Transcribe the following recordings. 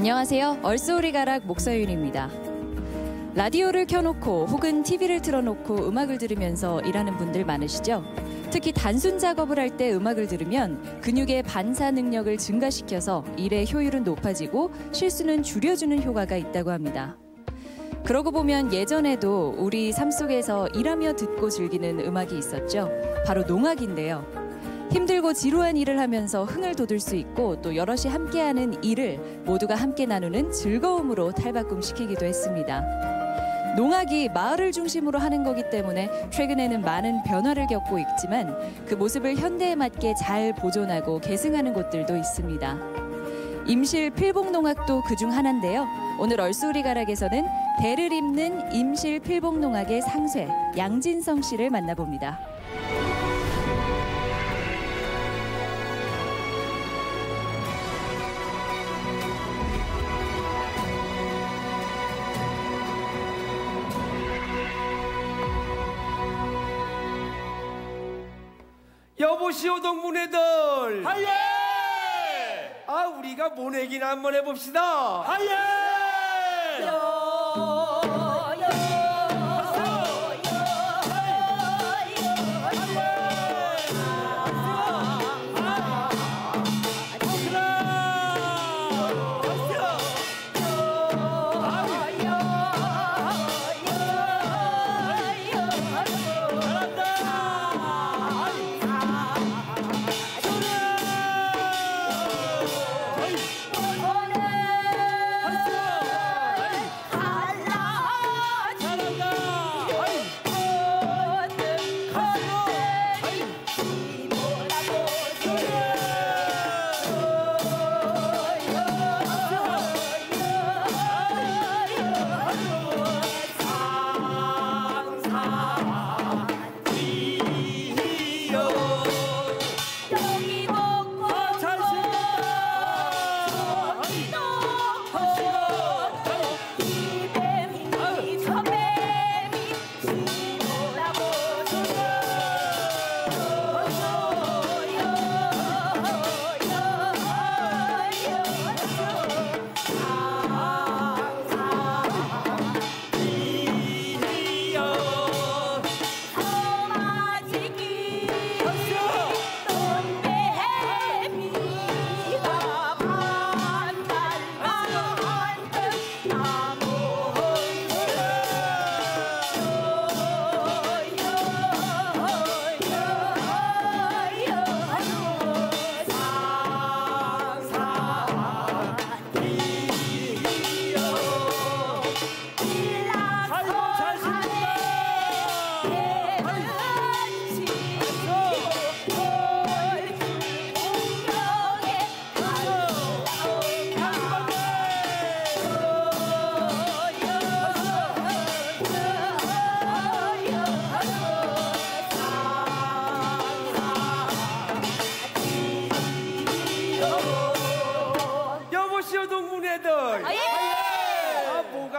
안녕하세요. 얼쏘리가락 목서윤입니다. 라디오를 켜놓고 혹은 TV를 틀어놓고 음악을 들으면서 일하는 분들 많으시죠? 특히 단순 작업을 할 때 음악을 들으면 근육의 반사 능력을 증가시켜서 일의 효율은 높아지고 실수는 줄여주는 효과가 있다고 합니다. 그러고 보면 예전에도 우리 삶 속에서 일하며 듣고 즐기는 음악이 있었죠. 바로 농악인데요. 힘들고 지루한 일을 하면서 흥을 돋을 수 있고 또 여럿이 함께하는 일을 모두가 함께 나누는 즐거움으로 탈바꿈시키기도 했습니다. 농악이 마을을 중심으로 하는 거기 때문에 최근에는 많은 변화를 겪고 있지만 그 모습을 현대에 맞게 잘 보존하고 계승하는 곳들도 있습니다. 임실 필봉농악도 그중 하나인데요. 오늘 얼쏘리가락에서는 대를 잇는 임실 필봉농악의 상쇄 양진성 씨를 만나봅니다. 여보시오 동문회들. 하예! 아 우리가 모내기나 한번 해봅시다. 하예!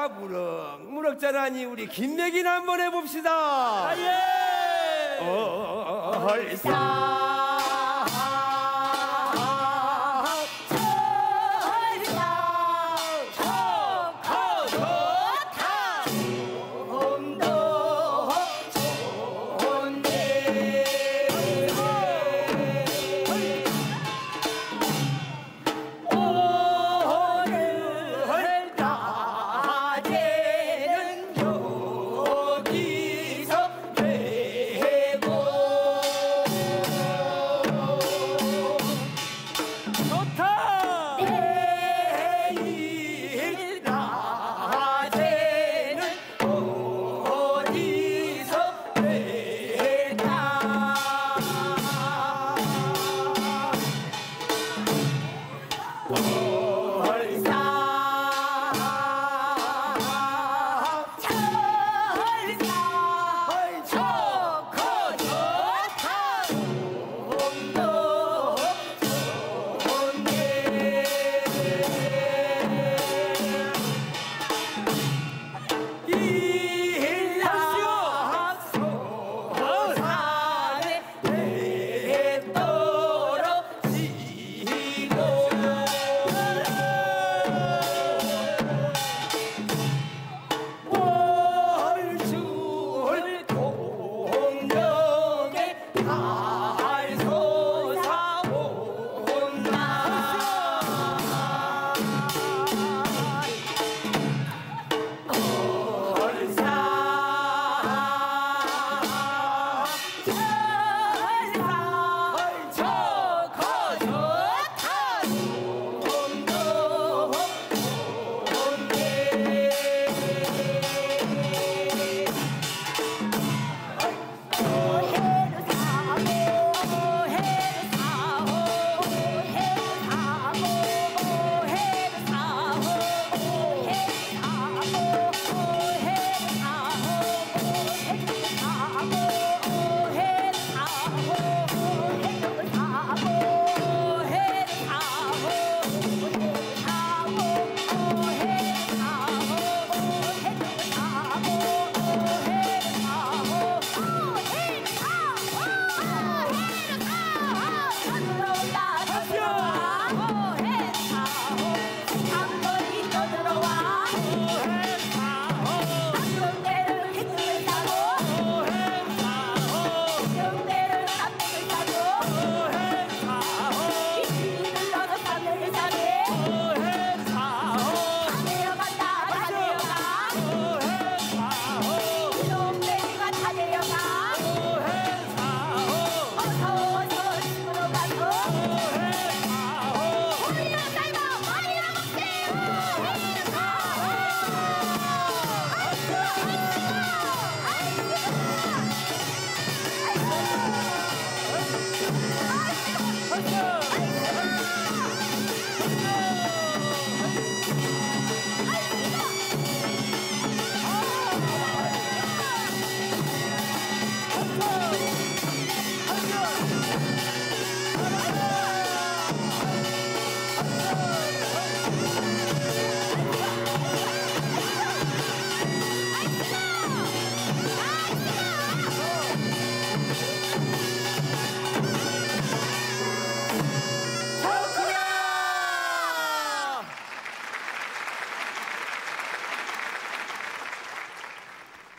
무럭무럭자라니 우리 김맥이나 한번 해봅시다. 하예! 얼싸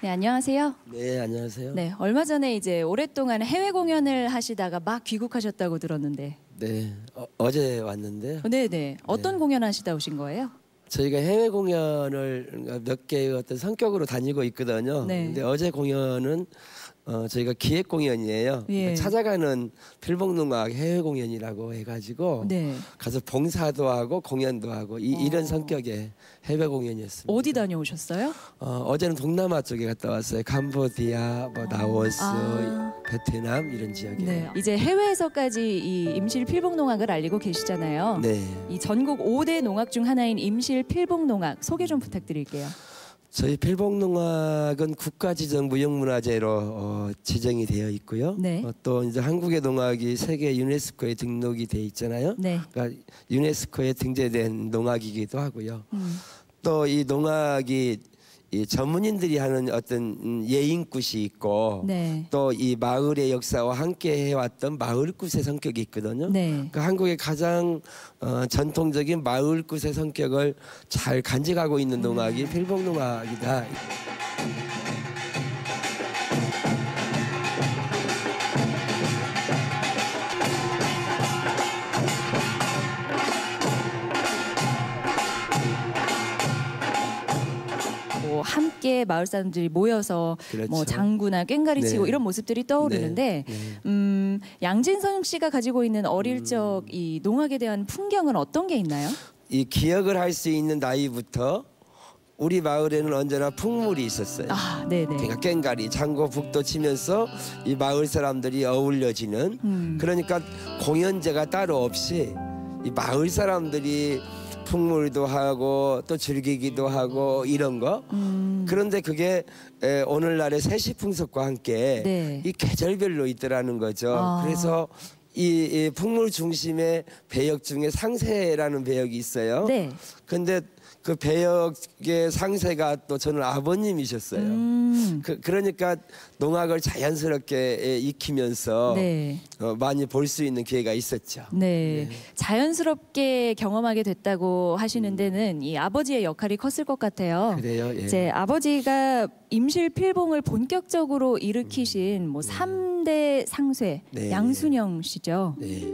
네, 안녕하세요. 네, 안녕하세요. 네, 얼마 전에 이제 오랫동안 해외 공연을 하시다가 막 귀국하셨다고 들었는데. 네, 어제 왔는데요. 네. 어떤 공연 하시다 오신 거예요? 저희가 해외 공연을 몇 개의 어떤 성격으로 다니고 있거든요. 네. 근데 어제 공연은 저희가 기획 공연이에요. 예. 그러니까 찾아가는 필봉농악 해외 공연이라고 해가지고 네. 가서 봉사도 하고 공연도 하고 이런 성격의 해외 공연이었습니다. 어디 다녀오셨어요? 어제는 동남아 쪽에 갔다 왔어요. 캄보디아, 뭐 라오스, 베트남 이런 지역에. 네. 이제 해외에서까지 이 임실 필봉농악을 알리고 계시잖아요. 네. 이 전국 5대 농악 중 하나인 임실 필봉농악 소개 좀 부탁드릴게요. 저희 필봉농악은 국가지정 무형문화재로 지정이 되어 있고요. 네. 또 이제 한국의 농악이 세계 유네스코에 등록이 돼 있잖아요. 네. 그러니까 유네스코에 등재된 농악이기도 하고요. 또 이 농악이 이 전문인들이 하는 어떤 예인굿이 있고 네. 또 이 마을의 역사와 함께 해왔던 마을굿의 성격이 있거든요. 네. 그러니까 한국의 가장 전통적인 마을굿의 성격을 잘 간직하고 있는 농악이 필봉농악이다. 함께 마을 사람들이 모여서 그렇죠. 뭐 장구나 꽹과리 치고 네. 이런 모습들이 떠오르는데 양진성 씨가 가지고 있는 어릴 적 이 농악에 대한 풍경은 어떤 게 있나요? 이 기억을 할 수 있는 나이부터 우리 마을에는 언제나 풍물이 있었어요. 아, 네네. 그러니까 꽹과리, 장고, 북도 치면서 이 마을 사람들이 어울려지는 그러니까 공연제가 따로 없이 이 마을 사람들이 풍물도 하고 또 즐기기도 하고 이런 거. 그런데 그게 오늘날의 세시풍속과 함께 네. 이 계절별로 있더라는 거죠. 아. 그래서 이 풍물 중심의 배역 중에 상세라는 배역이 있어요. 네. 근데 그 배역의 상세가 또 저는 아버님이셨어요. 그러니까 농악을 자연스럽게 익히면서 네. 많이 볼 수 있는 기회가 있었죠. 네. 자연스럽게 경험하게 됐다고 하시는 데는 이 아버지의 역할이 컸을 것 같아요. 그래요. 예. 제 아버지가 임실 필봉을 본격적으로 일으키신 뭐 3대 상쇄 네. 양순영 씨죠. 네.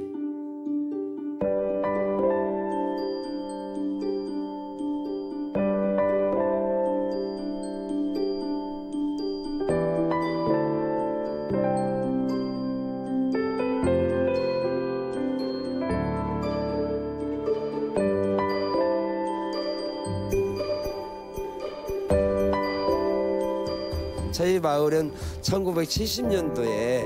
저희 마을은 1970년도에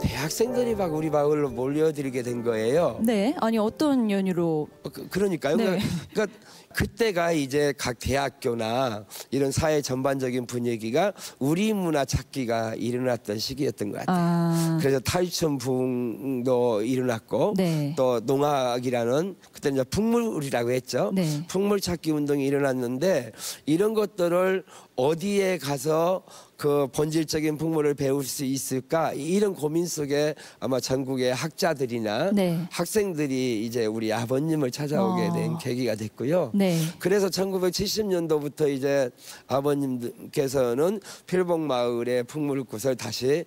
대학생들이 막 우리 마을로 몰려들게 된 거예요. 네. 아니 어떤 연유로? 그러니까요. 네. 그러니까 그때가 이제 각 대학교나 이런 사회 전반적인 분위기가 우리 문화 찾기가 일어났던 시기였던 것 같아요. 아. 그래서 탈춤풍도 일어났고 네. 또 농악이라는 그때 이제 풍물이라고 했죠. 네. 풍물 찾기 운동이 일어났는데 이런 것들을 어디에 가서 그 본질적인 풍물을 배울 수 있을까 이런 고민 속에 아마 전국의 학자들이나 네. 학생들이 이제 우리 아버님을 찾아오게 된 계기가 됐고요. 네. 그래서 1970년도부터 이제 아버님께서는 필봉마을의 풍물굿을 다시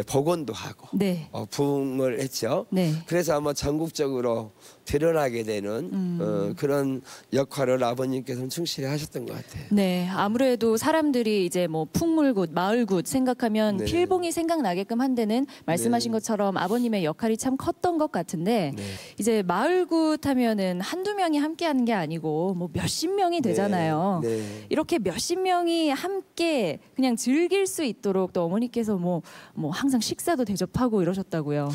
복원도 하고 네. 부흥을 했죠. 네. 그래서 아마 전국적으로 드러나게 되는 그런 역할을 아버님께서는 충실히 하셨던 것 같아요. 네, 아무래도 사람들이 이제 뭐 풍물굿, 마을굿 생각하면 네. 필봉이 생각나게끔 한 데는 말씀하신 것처럼 아버님의 역할이 참 컸던 것 같은데 네. 이제 마을굿 하면은 한두 명이 함께하는 게 아니고 뭐 몇십 명이 되잖아요. 네. 이렇게 몇십 명이 함께 그냥 즐길 수 있도록 또 어머니께서 뭐 항상 식사도 대접하고 이러셨다고요.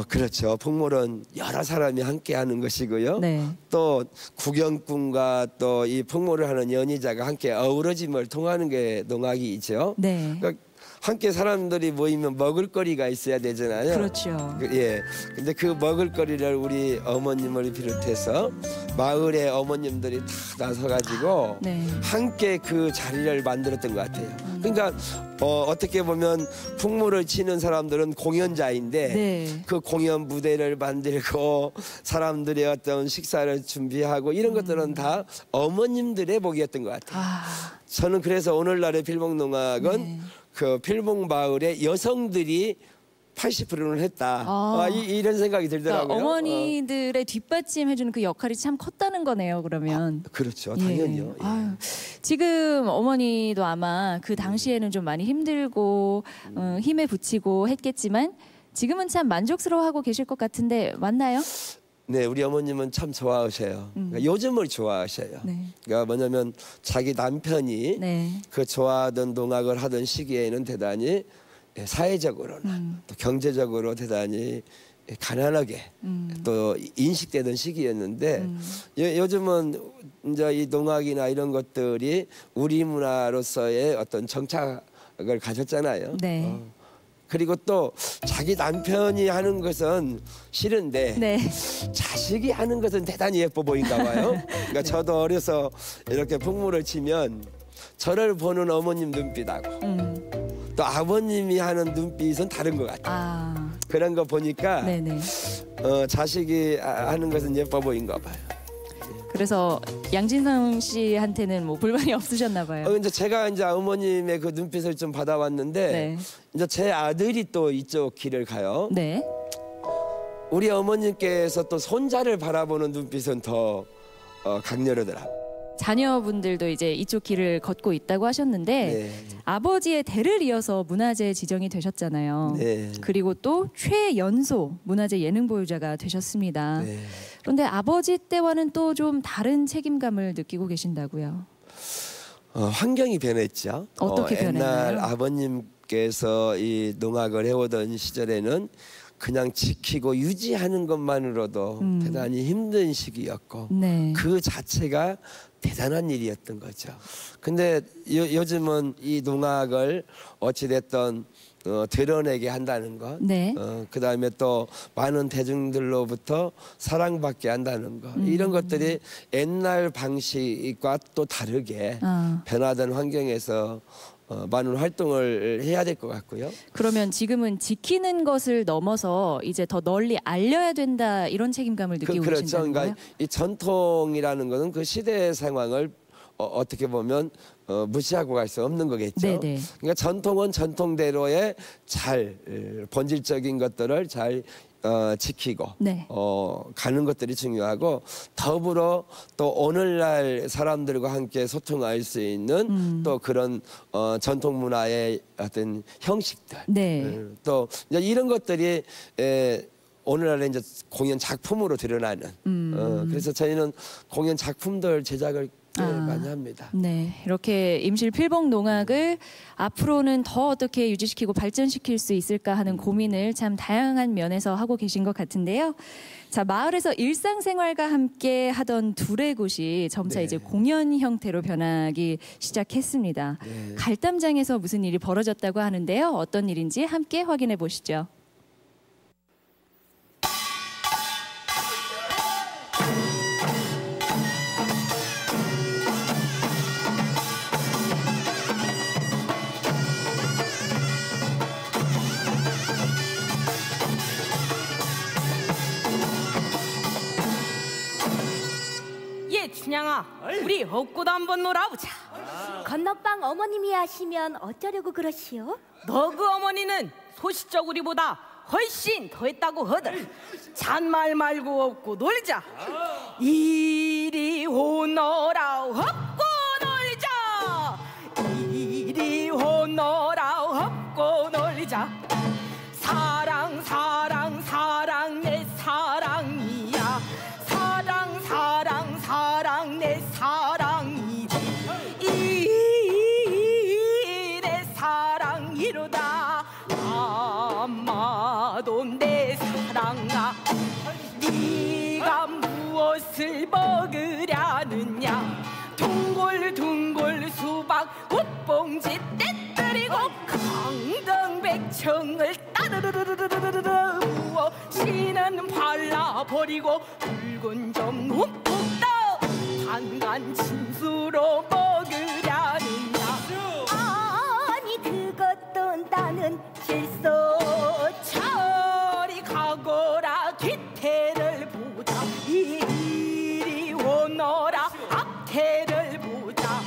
그렇죠. 풍물은 여러 사람이 함께 하는 것이고요. 네. 또 구경꾼과 또 이 풍물을 하는 연희자가 함께 어우러짐을 통하는 게 농악이죠. 네. 그러니까 함께 사람들이 모이면 먹을거리가 있어야 되잖아요. 그렇죠. 예. 근데 그 먹을거리를 우리 어머님을 비롯해서 마을의 어머님들이 다 나서가지고 네. 함께 그 자리를 만들었던 것 같아요. 그러니까 어떻게 보면 풍물을 치는 사람들은 공연자인데 네. 그 공연 무대를 만들고 사람들의 어떤 식사를 준비하고 이런 것들은 다 어머님들의 복이었던 것 같아요. 저는 그래서 오늘날의 필봉농악은 네. 그 필봉마을의 여성들이 80%는 했다. 이런 생각이 들더라고요. 그러니까 어머니들의 뒷받침해주는 그 역할이 참 컸다는 거네요. 그러면. 그렇죠, 당연히요. 예. 아유, 지금 어머니도 아마 그 당시에는 좀 많이 힘들고 힘에 부치고 했겠지만 지금은 참 만족스러워하고 계실 것 같은데 맞나요? 네, 우리 어머님은 참 좋아하셔요. 그러니까 요즘을 좋아하셔요. 네. 그러니까 뭐냐면 자기 남편이 네. 그 좋아하던 농악을 하던 시기에는 대단히 사회적으로나 또 경제적으로 대단히 가난하게 또 인식되던 시기였는데 요즘은 이제 이 농악이나 이런 것들이 우리 문화로서의 어떤 정착을 가졌잖아요. 네. 그리고 또 자기 남편이 하는 것은 싫은데 네. 자식이 하는 것은 대단히 예뻐 보인가 봐요. 그러니까 저도 어려서 이렇게 풍물을 치면 저를 보는 어머님 눈빛하고 또 아버님이 하는 눈빛은 다른 것 같아요. 그런 거 보니까 네네. 자식이 하는 것은 예뻐 보인가 봐요. 그래서 양진성 씨한테는 뭐 불만이 없으셨나 봐요. 이제 제가 이제 어머님의 그 눈빛을 좀 받아왔는데 네. 이제 제 아들이 또 이쪽 길을 가요. 네. 우리 어머님께서 또 손자를 바라보는 눈빛은 더 강렬하더라고요. 자녀분들도 이제 이쪽 길을 걷고 있다고 하셨는데 네. 아버지의 대를 이어서 문화재 지정이 되셨잖아요. 네. 그리고 또 최연소 문화재 예능 보유자가 되셨습니다. 네. 그런데 아버지 때와는 또 좀 다른 책임감을 느끼고 계신다고요. 환경이 변했죠. 어떻게 변했나요? 옛날 아버님께서 이 농악을 해오던 시절에는 그냥 지키고 유지하는 것만으로도 대단히 힘든 시기였고 네. 그 자체가 대단한 일이었던 거죠. 근데 요즘은 이 농악을 어찌됐든 드러내게 한다는 것, 네. 그다음에 또 많은 대중들로부터 사랑받게 한다는 것, 이런 것들이 옛날 방식과 또 다르게 변화된 환경에서 많은 활동을 해야 될 것 같고요. 그러면 지금은 지키는 것을 넘어서 이제 더 널리 알려야 된다 이런 책임감을 느끼고 그렇죠. 계신다는 거예요? 그러니까 이 전통이라는 것은 그 시대의 상황을 어떻게 보면 무시하고 갈 수 없는 거겠죠. 네네. 그러니까 전통은 전통대로의 잘 본질적인 것들을 잘 지키고 네. 가는 것들이 중요하고 더불어 또 오늘날 사람들과 함께 소통할 수 있는 또 그런 전통 문화의 어떤 형식들 네. 또 이제 이런 것들이 오늘날에 이제 공연 작품으로 드러나는 그래서 저희는 공연 작품들 제작을 꽤 많이 합니다. 네, 이렇게 임실 필봉 농악을 앞으로는 더 어떻게 유지시키고 발전시킬 수 있을까 하는 고민을 참 다양한 면에서 하고 계신 것 같은데요. 자, 마을에서 일상생활과 함께 하던 두레굿이 점차 네. 이제 공연 형태로 변하기 시작했습니다. 네. 갈담장에서 무슨 일이 벌어졌다고 하는데요. 어떤 일인지 함께 확인해 보시죠. 춘향아, 우리 벚꽃 한번 놀아보자. 건너방 어머님이 하시면 어쩌려고 그러시오? 너 그 어머니는 소시적 우리보다 훨씬 더 했다고 하더라. 잔말 말고 없고 놀자. 이리 오너라 없고 놀자. 이리 오너라 없고 놀자. 사랑 사랑 사랑 내 사랑이야. 사랑 사랑 사랑 내 사랑이지. 내 사랑이로다. 아마도 내 사랑아, 네가 무엇을 먹으려느냐. 둥글둥글 수박 꽃봉지 떼뜨리고 강등백청을 따르르르르르르 부어 씨는 발라버리고 붉은 점 흠뻑 떠 단간 진수로 먹으려느냐. 아니 그것도 나는 실소. 저리 가거라 뒤태를 보자. 이리 오너라 앞태를 보자.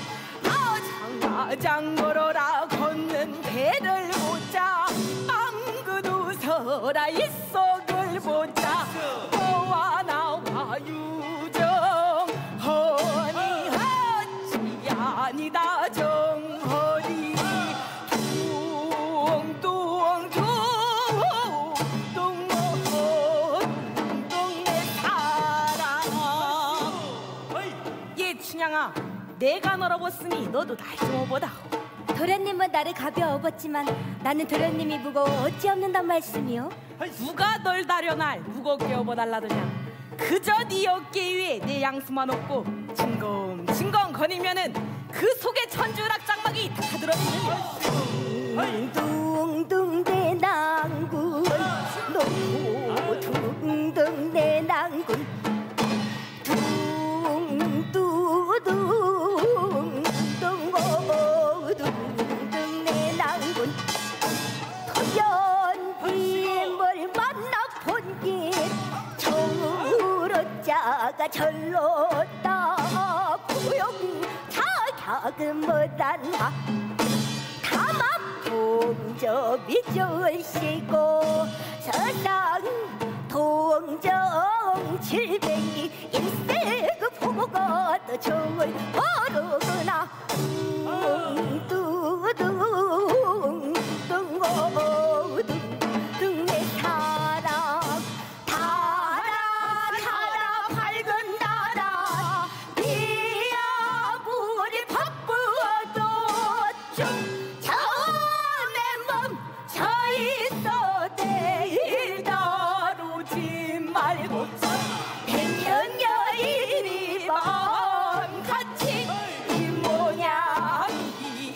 내가 널 업었으니 너도 날 좀 업어다. 도련님은 나를 가벼워 업었지만 나는 도련님이 무거워 어찌 없는단 말씀이요? 누가 널 다려 날 무겁게 업어달라더냐. 그저 네 어깨 위에 내 양수만 업고 징검징검 거리면은 그 속에 천주락 장막이 다 들어있는 둥둥 내 낭군 둥둥 내 낭군 둥두둥 둥둥 내 낭군 도련님을 만나 본게 저로자가 절로 따 고용 자격은 못한다 다만 동접이 좋으시고 서상 동정 700리 일세 그 부모가 더 좋을 모르구나 둥두둥 둥둥 내 사랑 달아 밝은 나라 네 아무리 바쁘어도 좀 처음에 멈춰 있어 내일 다루지 말고 백년여인이 마음같이 이 모양이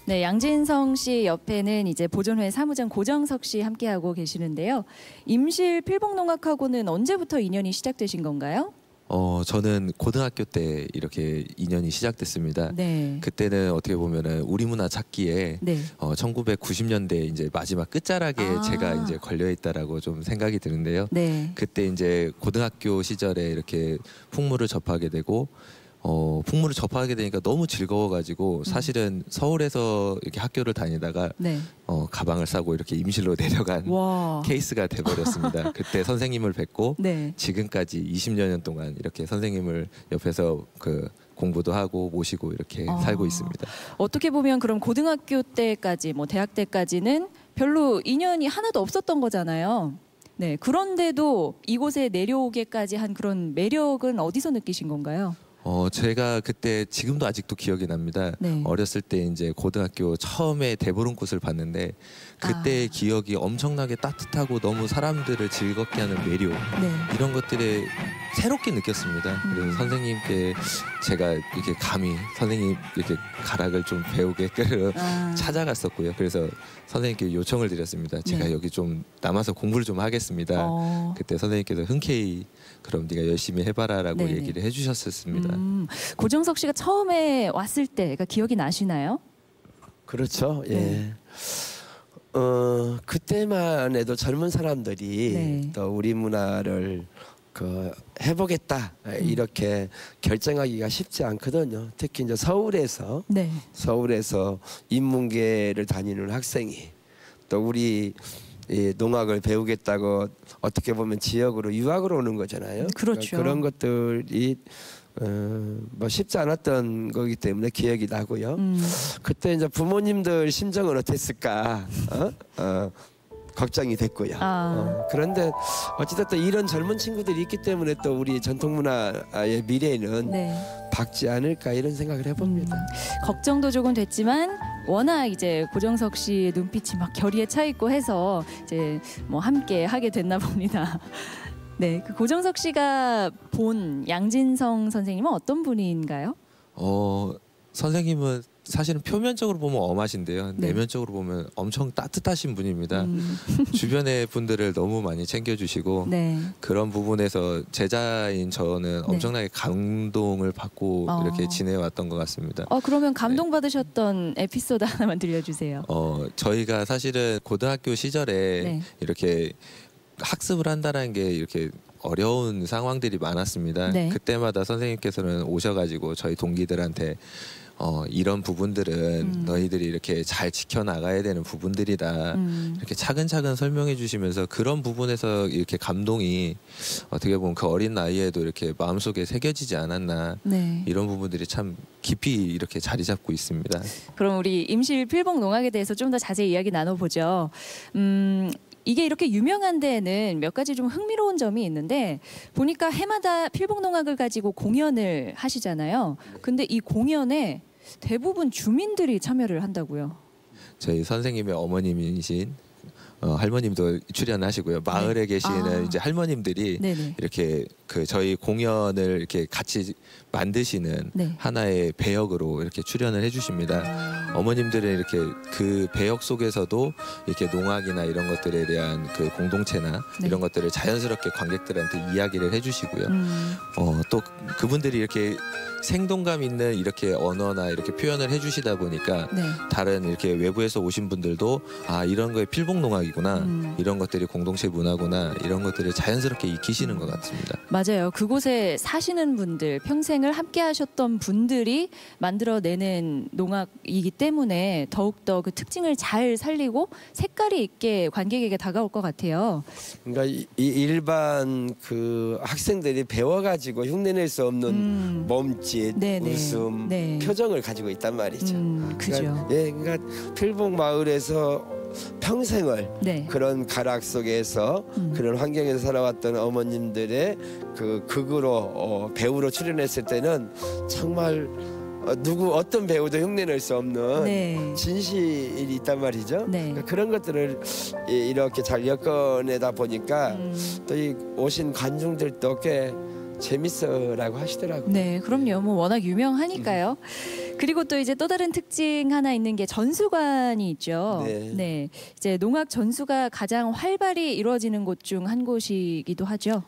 네, 양진성 씨 옆에는 이제 보존회 사무장 고정석 씨 함께하고 계시는데요. 임실 필봉농악하고는 언제부터 인연이 시작되신 건가요? 저는 고등학교 때 이렇게 인연이 시작됐습니다. 네. 그때는 어떻게 보면은 우리 문화 찾기에 네. 1990년대 이제 마지막 끝자락에 제가 이제 걸려 있다라고 좀 생각이 드는데요. 네. 그때 이제 고등학교 시절에 이렇게 풍물을 접하게 되고 풍물을 접하게 되니까 너무 즐거워가지고 사실은 서울에서 이렇게 학교를 다니다가 네. 가방을 싸고 이렇게 임실로 내려간 와. 케이스가 돼버렸습니다. 그때 선생님을 뵙고 네. 지금까지 20여 년 동안 이렇게 선생님을 옆에서 그 공부도 하고 모시고 이렇게 살고 있습니다. 어떻게 보면 그럼 고등학교 때까지 뭐 대학 때까지는 별로 인연이 하나도 없었던 거잖아요. 네. 그런데도 이곳에 내려오게까지 한 그런 매력은 어디서 느끼신 건가요? 제가 그때 지금도 아직도 기억이 납니다. 네. 어렸을 때 이제 고등학교 처음에 대보름꽃을 봤는데 그때의 기억이 엄청나게 따뜻하고 너무 사람들을 즐겁게 하는 매력 네. 이런 것들에 새롭게 느꼈습니다. 그래서 선생님께 제가 이렇게 감히 선생님 이렇게 가락을 좀 배우게끔 찾아갔었고요. 그래서 선생님께 요청을 드렸습니다. 제가 네. 여기 좀 남아서 공부를 좀 하겠습니다. 그때 선생님께서 흔쾌히 그럼 네가 열심히 해봐라라고 네네. 얘기를 해주셨었습니다. 고정석 씨가 처음에 왔을 때가 기억이 나시나요? 그렇죠. 예. 네. 그때만 해도 젊은 사람들이 네. 또 우리 문화를 해보겠다 이렇게 결정하기가 쉽지 않거든요. 특히 이제 서울에서 네. 인문계를 다니는 학생이 또 우리 이 농악을 배우겠다고 어떻게 보면 지역으로 유학을 오는 거잖아요. 그렇죠. 그러니까 그런 것들이 뭐 쉽지 않았던 거기 때문에 기억이 나고요. 그때 이제 부모님들 심정은 어땠을까? 걱정이 됐고요. 그런데 어찌됐든 이런 젊은 친구들이 있기 때문에 또 우리 전통 문화의 미래는 네. 밝지 않을까 이런 생각을 해봅니다. 걱정도 조금 됐지만 워낙 이제 고정석 씨의 눈빛이 막 결의에 차 있고 해서 이제 뭐 함께 하게 됐나 봅니다. 네, 그 고정석 씨가 본 양진성 선생님은 어떤 분인가요? 선생님은 사실은 표면적으로 보면 엄하신데요. 네. 내면적으로 보면 엄청 따뜻하신 분입니다. 주변의 분들을 너무 많이 챙겨주시고 네. 그런 부분에서 제자인 저는 엄청나게 감동을 받고 이렇게 지내왔던 것 같습니다. 그러면 감동받으셨던 에피소드 하나만 들려주세요. 저희가 사실은 고등학교 시절에 네. 이렇게 학습을 한다는 게 이렇게 어려운 상황들이 많았습니다. 네. 그때마다 선생님께서는 오셔가지고 저희 동기들한테 이런 부분들은 너희들이 이렇게 잘 지켜나가야 되는 부분들이다. 이렇게 차근차근 설명해 주시면서 그런 부분에서 이렇게 감동이 어떻게 보면 그 어린 나이에도 이렇게 마음속에 새겨지지 않았나. 네. 이런 부분들이 참 깊이 이렇게 자리 잡고 있습니다. 그럼 우리 임실 필봉농악에 대해서 좀 더 자세히 이야기 나눠보죠. 이게 이렇게 유명한 데에는 몇 가지 좀 흥미로운 점이 있는데 보니까 해마다 필봉농악을 가지고 공연을 하시잖아요. 근데 이 공연에 대부분 주민들이 참여를 한다고요. 저희 선생님의 어머님이신 할머님도 출연하시고요. 마을에 계시는 이제 할머님들이 네네. 이렇게 그 저희 공연을 이렇게 같이 만드시는 네. 하나의 배역으로 이렇게 출연을 해주십니다. 어머님들은 이렇게 그 배역 속에서도 이렇게 농악이나 이런 것들에 대한 그 공동체나 네. 이런 것들을 자연스럽게 관객들한테 이야기를 해주시고요. 또 그분들이 이렇게 생동감 있는 이렇게 언어나 이렇게 표현을 해주시다 보니까 네. 다른 이렇게 외부에서 오신 분들도 이런 거에 필봉농악이구나, 이런 것들이 공동체 문화구나, 이런 것들을 자연스럽게 익히시는 것 같습니다. 맞아요. 그곳에 사시는 분들, 평생을 함께 하셨던 분들이 만들어내는 농악이기 때문에 더욱더 그 특징을 잘 살리고 색깔이 있게 관객에게 다가올 것 같아요. 그러니까 이 일반 그 학생들이 배워가지고 흉내낼 수 없는 몸짓, 네네. 웃음, 네. 표정을 가지고 있단 말이죠. 그죠. 그러니까 필봉 마을에서 평생을 네. 그런 가락 속에서 그런 환경에서 살아왔던 어머님들의 그 극으로 배우로 출연했을 때는 정말 어떤 배우도 흉내낼 수 없는 네. 진실이 있단 말이죠. 네. 그러니까 그런 것들을 이렇게 잘 엮어내다 보니까 또 이 오신 관중들도 꽤 재밌어라고 하시더라고요. 네, 그럼요. 뭐 워낙 유명하니까요. 그리고 또 이제 또 다른 특징 하나 있는 게 전수관이 있죠. 네. 이제 농악 전수가 가장 활발히 이루어지는 곳 중 한 곳이기도 하죠.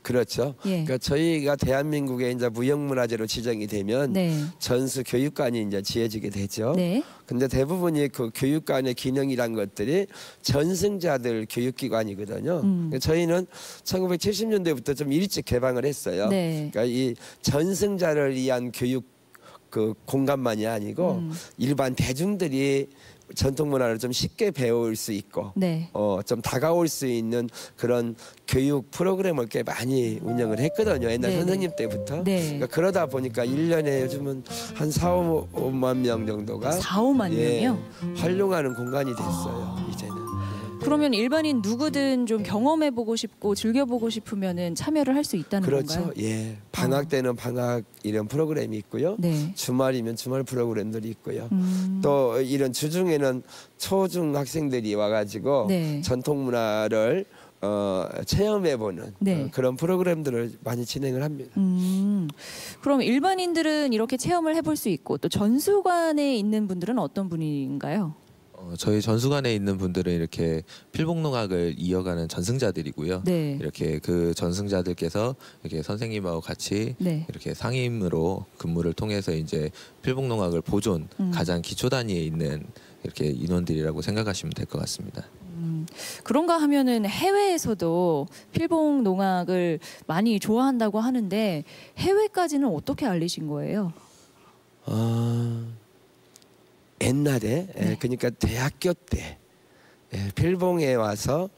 그렇죠. 예. 그러니까 저희가 대한민국의 이제 무형문화재로 지정이 되면 네. 전수 교육관이 이제 지어지게 되죠. 네. 근데 대부분이 그 교육관의 기능이란 것들이 전승자들 교육기관이거든요. 그러니까 저희는 1970년대부터 좀 일찍 개방을 했어요. 네. 그러니까 이 전승자를 위한 교육 그 공간만이 아니고 일반 대중들이 전통 문화를 좀 쉽게 배울 수 있고 네. 좀 다가올 수 있는 그런 교육 프로그램을 꽤 많이 운영을 했거든요. 옛날 네네. 선생님 때부터. 네. 그러니까 그러다 보니까 1년에 요즘은 한 4, 5만 명 정도가 4, 5만 명이요? 활용하는 공간이 됐어요. 이제는. 그러면 일반인 누구든 좀 경험해보고 싶고 즐겨보고 싶으면은 참여를 할 수 있다는 그렇죠. 건가요? 예. 방학 때는 방학 이런 프로그램이 있고요. 네. 주말이면 주말 프로그램들이 있고요. 또 이런 주중에는 초중 학생들이 와가지고 네. 전통 문화를 체험해보는 네. 그런 프로그램들을 많이 진행을 합니다. 그럼 일반인들은 이렇게 체험을 해볼 수 있고 또 전수관에 있는 분들은 어떤 분인가요? 저희 전수관에 있는 분들은 이렇게 필봉농악을 이어가는 전승자들이고요. 네. 이렇게 그 전승자들께서 이렇게 선생님하고 같이 네. 이렇게 상임으로 근무를 통해서 이제 필봉농악을 보존 가장 기초 단위에 있는 이렇게 인원들이라고 생각하시면 될 것 같습니다. 그런가 하면은 해외에서도 필봉 농악을 많이 좋아한다고 하는데 해외까지는 어떻게 알리신 거예요? 옛날에 네. 그러니까 대학교 때 필봉에 와서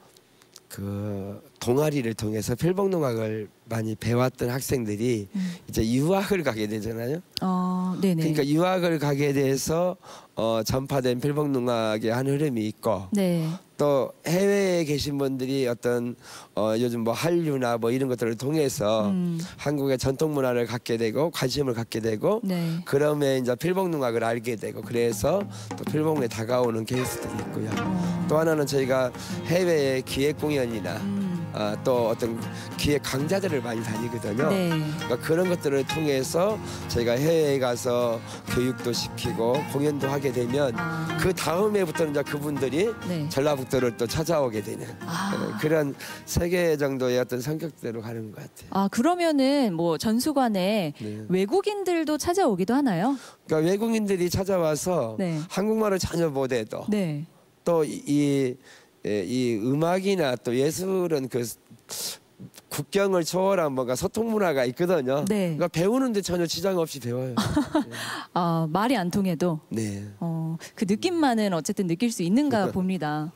그 동아리를 통해서 필봉농악을 많이 배웠던 학생들이 이제 유학을 가게 되잖아요. 네네. 그러니까 유학을 가게 돼서 전파된 필봉농악의 한 흐름이 있고 네. 또 해외에 계신 분들이 어떤 요즘 뭐 한류나 뭐 이런 것들을 통해서 한국의 전통 문화를 갖게 되고 관심을 갖게 되고 네. 그러면 이제 필봉농악을 알게 되고 그래서 또 필봉에 다가오는 케이스들이 있고요. 또 하나는 저희가 해외 기획 공연이나 또 어떤 기획 강좌들을 많이 다니거든요. 네. 그러니까 그런 것들을 통해서 저희가 해외에 가서 교육도 시키고 공연도 하게 되면 그 다음 해부터는 이제 그분들이 네. 전라북도를 또 찾아오게 되는 그런 세 개 정도의 어떤 성격대로 가는 것 같아요. 그러면은 뭐 전수관에 네. 외국인들도 찾아오기도 하나요? 그러니까 외국인들이 찾아와서 네. 한국말을 전혀 못해도 네. 또 이 음악이나 또 예술은 그 국경을 초월한 뭔가 소통 문화가 있거든요. 네. 그러니까 배우는데 전혀 지장 없이 배워요. 말이 안 통해도 네. 그 느낌만은 어쨌든 느낄 수 있는가 봅니다.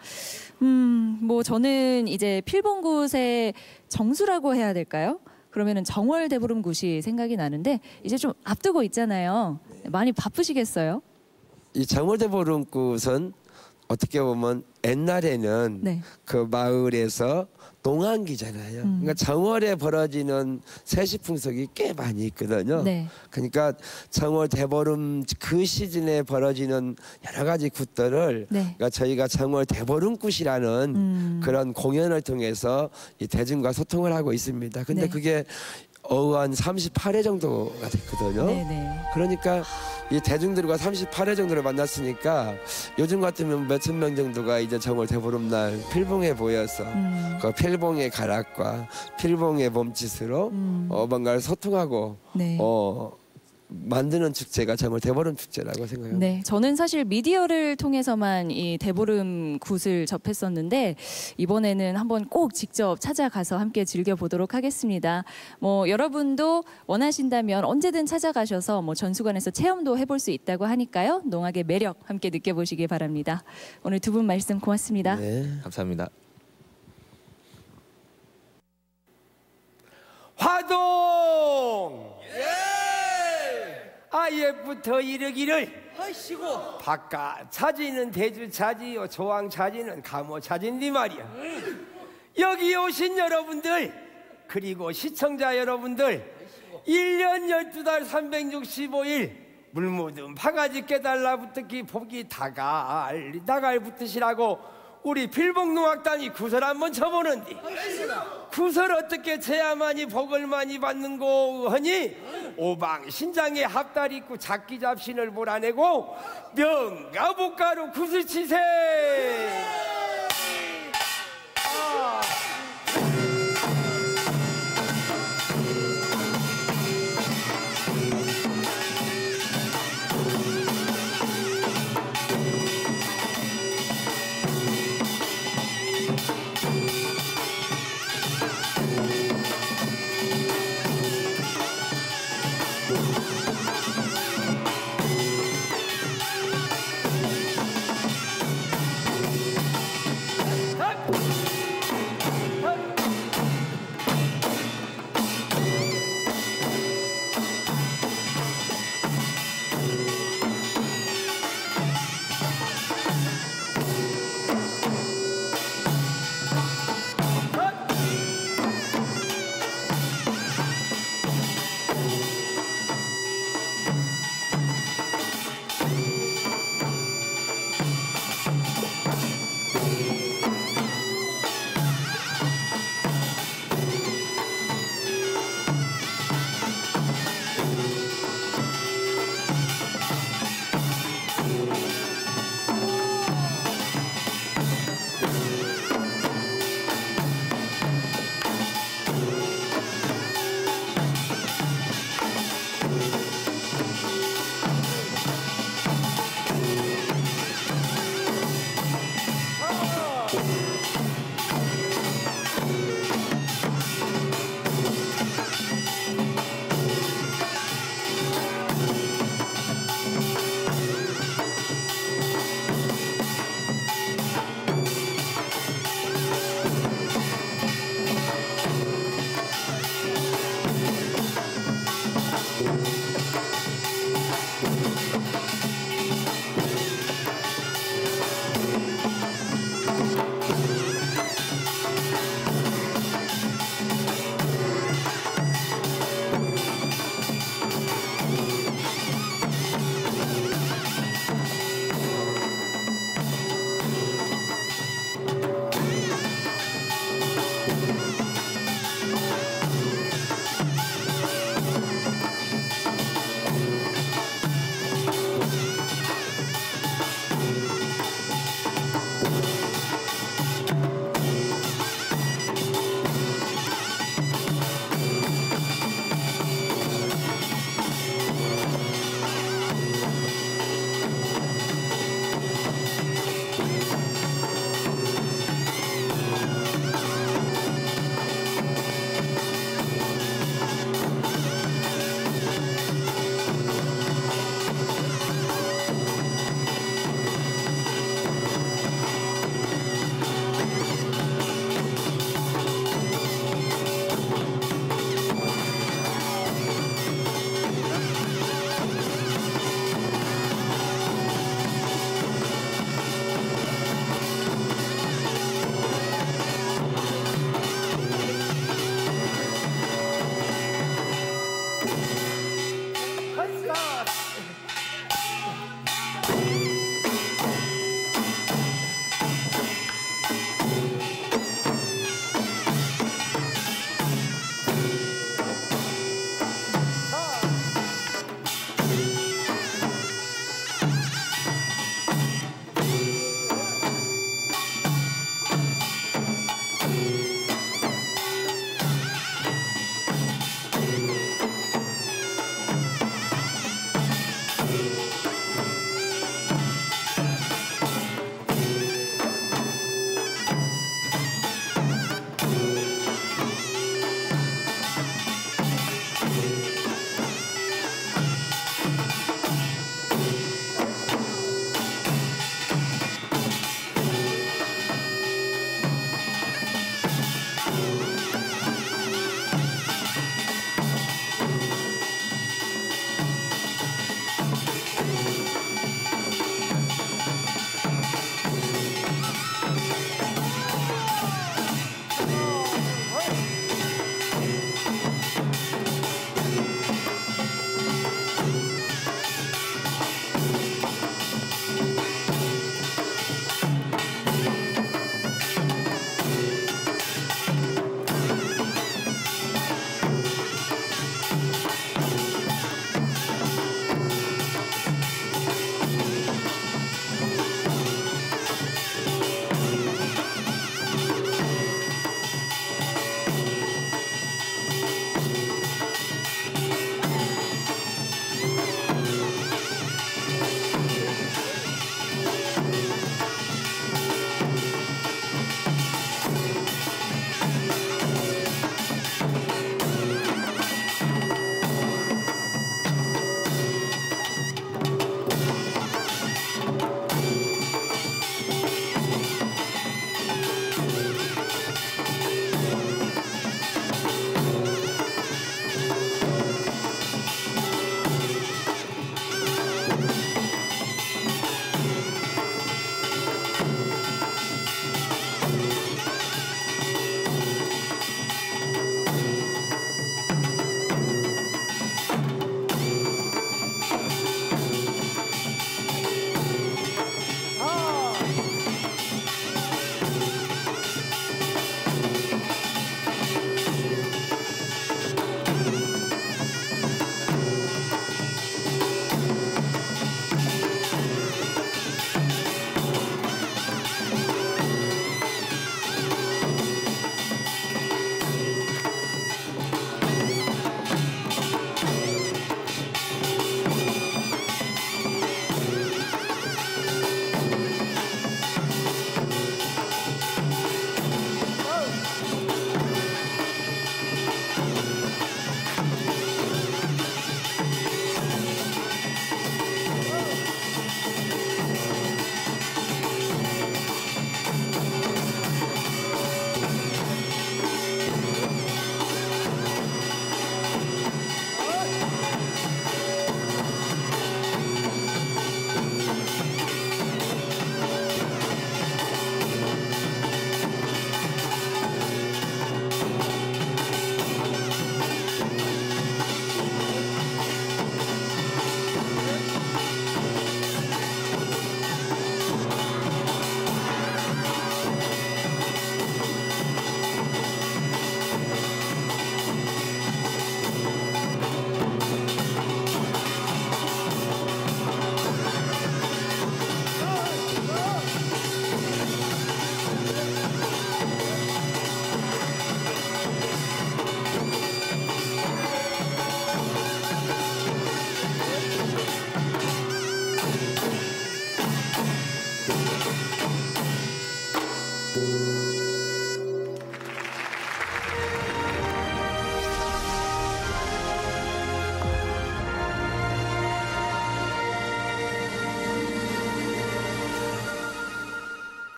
뭐 저는 이제 필봉굿의 정수라고 해야 될까요? 그러면은 정월대보름굿이 생각이 나는데 이제 좀 앞두고 있잖아요. 많이 바쁘시겠어요? 이 정월대보름굿은 어떻게 보면 옛날에는 네. 그 마을에서 농한기잖아요. 그러니까 정월에 벌어지는 세시풍속이 꽤 많이 있거든요. 네. 그러니까 정월 대보름 그 시즌에 벌어지는 여러 가지 굿들을 네. 그러니까 저희가 정월 대보름굿이라는 그런 공연을 통해서 이 대중과 소통을 하고 있습니다. 근데 네. 그게 한 38회 정도가 됐거든요. 네네. 그러니까 이 대중들과 38회 정도를 만났으니까 요즘 같으면 몇천 명 정도가 이제 정월 대보름날 필봉에 모여서 그 필봉의 가락과 필봉의 몸짓으로 뭔가를 소통하고 네. 만드는 축제가 정월 대보름 축제라고 생각합니다. 네, 저는 사실 미디어를 통해서만 이 대보름 굿을 접했었는데 이번에는 한번 꼭 직접 찾아가서 함께 즐겨보도록 하겠습니다. 뭐 여러분도 원하신다면 언제든 찾아가셔서 뭐 전수관에서 체험도 해볼 수 있다고 하니까요. 농악의 매력 함께 느껴보시기 바랍니다. 오늘 두 분 말씀 고맙습니다. 네. 감사합니다. 화동! 아예부터 이르기를 아이씨고 바깥 차지는 대주 차지요 조항 차지는 감호 차지니 말이야. 여기 오신 여러분들 그리고 시청자 여러분들 1년 12달 365일 물묻은 바가지 깨달라 붙기 복이 나갈 붙으시라고 우리 필봉농악단이 구설 한번 쳐보는디 구설 어떻게 쳐야만이 복을 많이 받는고 하니 오방 신장에 합달 있고 작기 잡신을 몰아내고 명가복가로 구슬 치세.